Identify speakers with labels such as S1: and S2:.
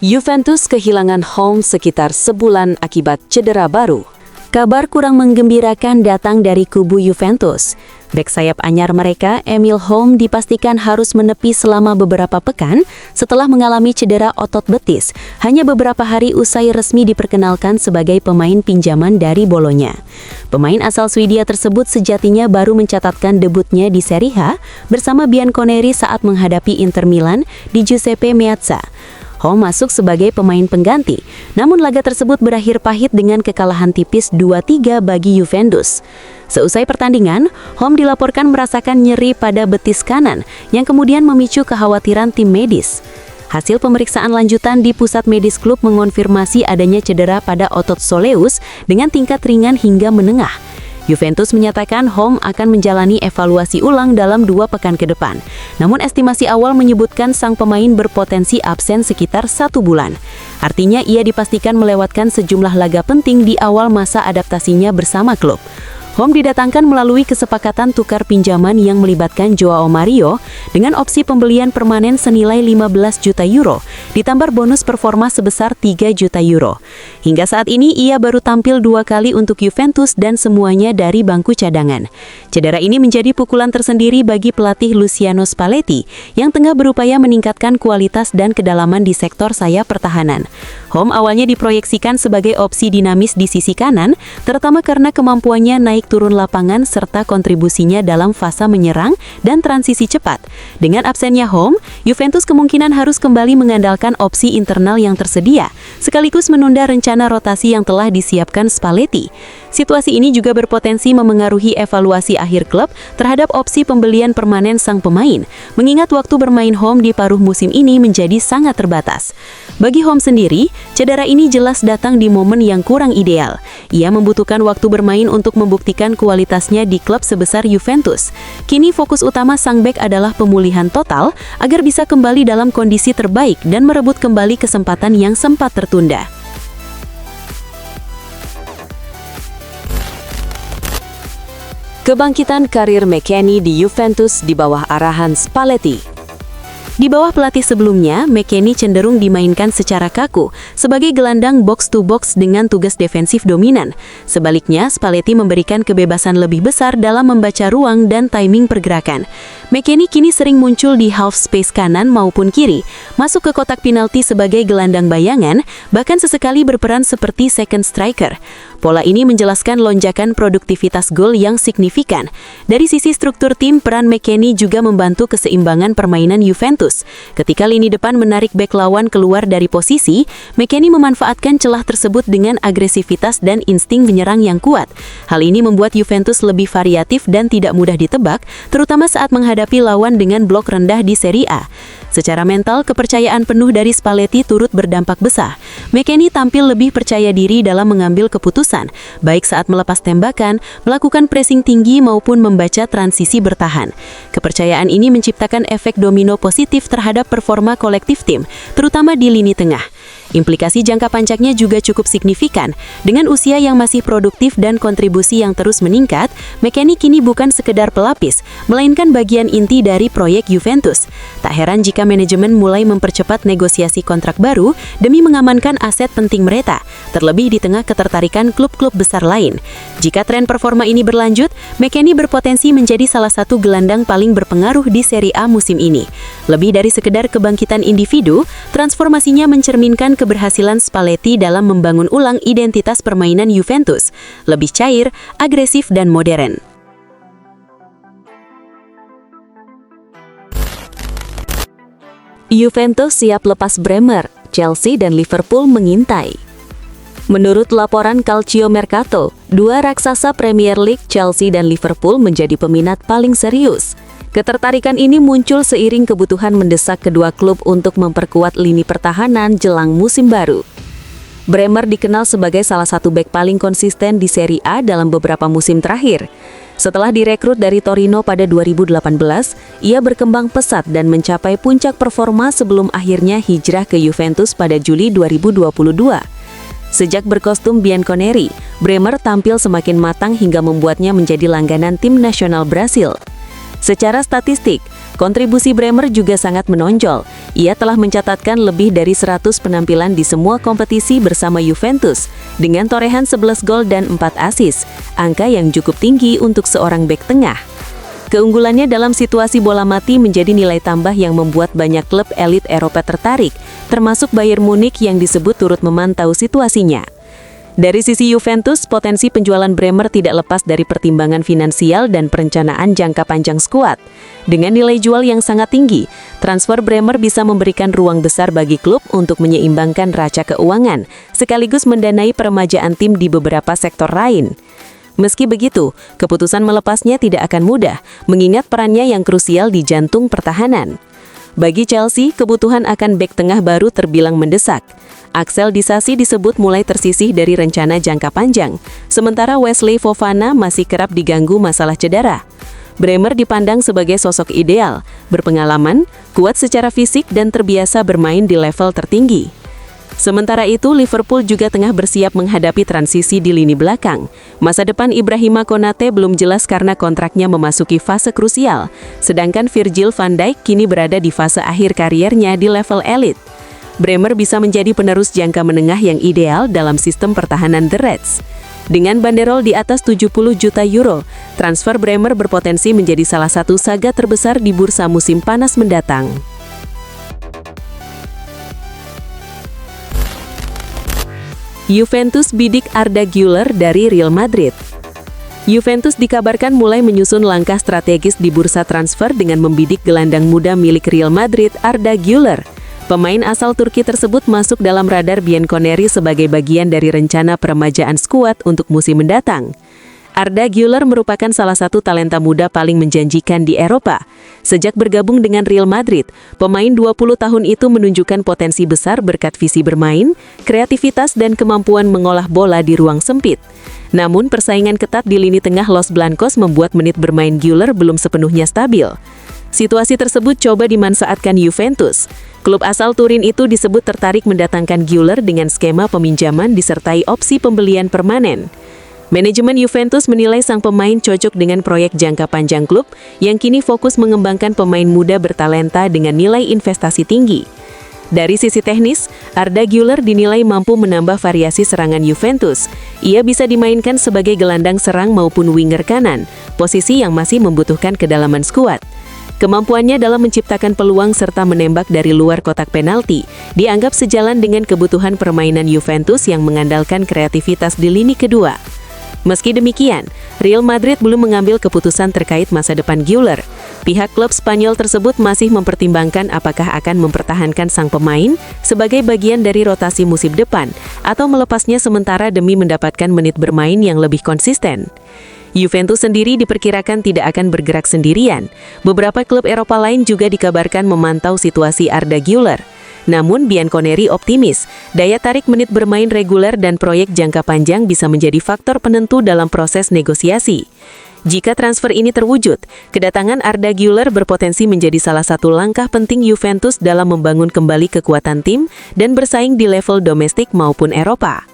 S1: Juventus kehilangan home sekitar sebulan akibat cedera baru. Kabar kurang menggembirakan datang dari kubu Juventus. Bek sayap anyar mereka, Emil Holm, dipastikan harus menepi selama beberapa pekan setelah mengalami cedera otot betis, hanya beberapa hari usai resmi diperkenalkan sebagai pemain pinjaman dari Bolonya. Pemain asal Swedia tersebut sejatinya baru mencatatkan debutnya di Serie A bersama Bianconeri saat menghadapi Inter Milan di Giuseppe Meazza. Holm masuk sebagai pemain pengganti, namun laga tersebut berakhir pahit dengan kekalahan tipis 2-3 bagi Juventus. Seusai pertandingan, Holm dilaporkan merasakan nyeri pada betis kanan yang kemudian memicu kekhawatiran tim medis. Hasil pemeriksaan lanjutan di pusat medis klub mengonfirmasi adanya cedera pada otot soleus dengan tingkat ringan hingga menengah. Juventus menyatakan Holm akan menjalani evaluasi ulang dalam 2 pekan ke depan. Namun estimasi awal menyebutkan sang pemain berpotensi absen sekitar 1 bulan. Artinya ia dipastikan melewatkan sejumlah laga penting di awal masa adaptasinya bersama klub. Holm didatangkan melalui kesepakatan tukar pinjaman yang melibatkan Joao Mario dengan opsi pembelian permanen senilai 15 juta euro, ditambah bonus performa sebesar 3 juta euro. Hingga saat ini ia baru tampil 2 kali untuk Juventus dan semuanya dari bangku cadangan. Cedera ini menjadi pukulan tersendiri bagi pelatih Luciano Spalletti yang tengah berupaya meningkatkan kualitas dan kedalaman di sektor sayap pertahanan. Holm awalnya diproyeksikan sebagai opsi dinamis di sisi kanan, terutama karena kemampuannya naik turun lapangan serta kontribusinya dalam fase menyerang dan transisi cepat. Dengan absennya Holm, Juventus kemungkinan harus kembali mengandalkan opsi internal yang tersedia, sekaligus menunda rencana rotasi yang telah disiapkan Spalletti. Situasi ini juga berpotensi memengaruhi evaluasi akhir klub terhadap opsi pembelian permanen sang pemain, mengingat waktu bermain Holm di paruh musim ini menjadi sangat terbatas. Bagi Holm sendiri, cedera ini jelas datang di momen yang kurang ideal. Ia membutuhkan waktu bermain untuk membuktikan kualitasnya di klub sebesar Juventus. Kini fokus utama sang bek adalah pemulihan total agar bisa kembali dalam kondisi terbaik dan merebut kembali kesempatan yang sempat tertunda. Kebangkitan karir McKennie di Juventus di bawah arahan Spalletti. Di bawah pelatih sebelumnya, McKennie cenderung dimainkan secara kaku sebagai gelandang box-to-box dengan tugas defensif dominan. Sebaliknya, Spalletti memberikan kebebasan lebih besar dalam membaca ruang dan timing pergerakan. McKennie kini sering muncul di half space kanan maupun kiri, masuk ke kotak penalti sebagai gelandang bayangan, bahkan sesekali berperan seperti second striker. Pola ini menjelaskan lonjakan produktivitas gol yang signifikan. Dari sisi struktur tim, peran McKennie juga membantu keseimbangan permainan Juventus. Ketika lini depan menarik bek lawan keluar dari posisi, McKennie memanfaatkan celah tersebut dengan agresivitas dan insting menyerang yang kuat. Hal ini membuat Juventus lebih variatif dan tidak mudah ditebak, terutama saat menghadapi lawan dengan blok rendah di Serie A. Secara mental, kepercayaan penuh dari Spalletti turut berdampak besar. McKennie tampil lebih percaya diri dalam mengambil keputusan, baik saat melepas tembakan, melakukan pressing tinggi maupun membaca transisi bertahan. Kepercayaan ini menciptakan efek domino positif terhadap performa kolektif tim, terutama di lini tengah. Implikasi jangka panjangnya juga cukup signifikan. Dengan usia yang masih produktif dan kontribusi yang terus meningkat, McKennie kini bukan sekedar pelapis, melainkan bagian inti dari proyek Juventus. Tak heran jika manajemen mulai mempercepat negosiasi kontrak baru demi mengamankan aset penting mereka, terlebih di tengah ketertarikan klub-klub besar lain. Jika tren performa ini berlanjut, McKennie berpotensi menjadi salah satu gelandang paling berpengaruh di Serie A musim ini. Lebih dari sekedar kebangkitan individu, transformasinya mencerminkan keberhasilan Spalletti dalam membangun ulang identitas permainan Juventus, lebih cair, agresif, dan modern. Juventus siap lepas Bremer, Chelsea dan Liverpool mengintai. Menurut laporan Calcio Mercato, 2 raksasa Premier League Chelsea dan Liverpool menjadi peminat paling serius. Ketertarikan ini muncul seiring kebutuhan mendesak kedua klub untuk memperkuat lini pertahanan jelang musim baru. Bremer dikenal sebagai salah satu bek paling konsisten di Serie A dalam beberapa musim terakhir. Setelah direkrut dari Torino pada 2018, ia berkembang pesat dan mencapai puncak performa sebelum akhirnya hijrah ke Juventus pada Juli 2022. Sejak berkostum Bianconeri, Bremer tampil semakin matang hingga membuatnya menjadi langganan tim nasional Brasil. Secara statistik, Kontribusi Bremer juga sangat menonjol. Ia telah mencatatkan lebih dari 100 penampilan di semua kompetisi bersama Juventus, dengan torehan 11 gol dan 4 assist, angka yang cukup tinggi untuk seorang bek tengah. Keunggulannya dalam situasi bola mati menjadi nilai tambah yang membuat banyak klub elit Eropa tertarik, termasuk Bayern Munich yang disebut turut memantau situasinya. Dari sisi Juventus, potensi penjualan Bremer tidak lepas dari pertimbangan finansial dan perencanaan jangka panjang skuad. Dengan nilai jual yang sangat tinggi, transfer Bremer bisa memberikan ruang besar bagi klub untuk menyeimbangkan raca keuangan, sekaligus mendanai peremajaan tim di beberapa sektor lain. Meski begitu, keputusan melepasnya tidak akan mudah, mengingat perannya yang krusial di jantung pertahanan. Bagi Chelsea, kebutuhan akan bek tengah baru terbilang mendesak. Axel Disasi disebut mulai tersisih dari rencana jangka panjang, sementara Wesley Fofana masih kerap diganggu masalah cedera. Bremer dipandang sebagai sosok ideal, berpengalaman, kuat secara fisik dan terbiasa bermain di level tertinggi. Sementara itu, Liverpool juga tengah bersiap menghadapi transisi di lini belakang. Masa depan Ibrahima Konate belum jelas karena kontraknya memasuki fase krusial, sedangkan Virgil van Dijk kini berada di fase akhir kariernya di level elit. Bremer bisa menjadi penerus jangka menengah yang ideal dalam sistem pertahanan The Reds. Dengan banderol di atas 70 juta euro, transfer Bremer berpotensi menjadi salah satu saga terbesar di bursa musim panas mendatang. Juventus bidik Arda Güler dari Real Madrid. Juventus dikabarkan mulai menyusun langkah strategis di bursa transfer dengan membidik gelandang muda milik Real Madrid, Arda Güler. Pemain asal Turki tersebut masuk dalam radar Bianconeri sebagai bagian dari rencana peremajaan skuad untuk musim mendatang. Arda Güler merupakan salah satu talenta muda paling menjanjikan di Eropa. Sejak bergabung dengan Real Madrid, pemain 20 tahun itu menunjukkan potensi besar berkat visi bermain, kreativitas dan kemampuan mengolah bola di ruang sempit. Namun persaingan ketat di lini tengah Los Blancos membuat menit bermain Güler belum sepenuhnya stabil. Situasi tersebut coba dimanfaatkan Juventus. Klub asal Turin itu disebut tertarik mendatangkan Güler dengan skema peminjaman disertai opsi pembelian permanen. Manajemen Juventus menilai sang pemain cocok dengan proyek jangka panjang klub yang kini fokus mengembangkan pemain muda bertalenta dengan nilai investasi tinggi. Dari sisi teknis, Arda Güler dinilai mampu menambah variasi serangan Juventus. Ia bisa dimainkan sebagai gelandang serang maupun winger kanan, posisi yang masih membutuhkan kedalaman skuad. Kemampuannya dalam menciptakan peluang serta menembak dari luar kotak penalti dianggap sejalan dengan kebutuhan permainan Juventus yang mengandalkan kreativitas di lini kedua. Meski demikian, Real Madrid belum mengambil keputusan terkait masa depan Güler. Pihak klub Spanyol tersebut masih mempertimbangkan apakah akan mempertahankan sang pemain sebagai bagian dari rotasi musim depan atau melepasnya sementara demi mendapatkan menit bermain yang lebih konsisten. Juventus sendiri diperkirakan tidak akan bergerak sendirian. Beberapa klub Eropa lain juga dikabarkan memantau situasi Arda Güler. Namun Bianconeri optimis, daya tarik menit bermain reguler dan proyek jangka panjang bisa menjadi faktor penentu dalam proses negosiasi. Jika transfer ini terwujud, kedatangan Arda Güler berpotensi menjadi salah satu langkah penting Juventus dalam membangun kembali kekuatan tim dan bersaing di level domestik maupun Eropa.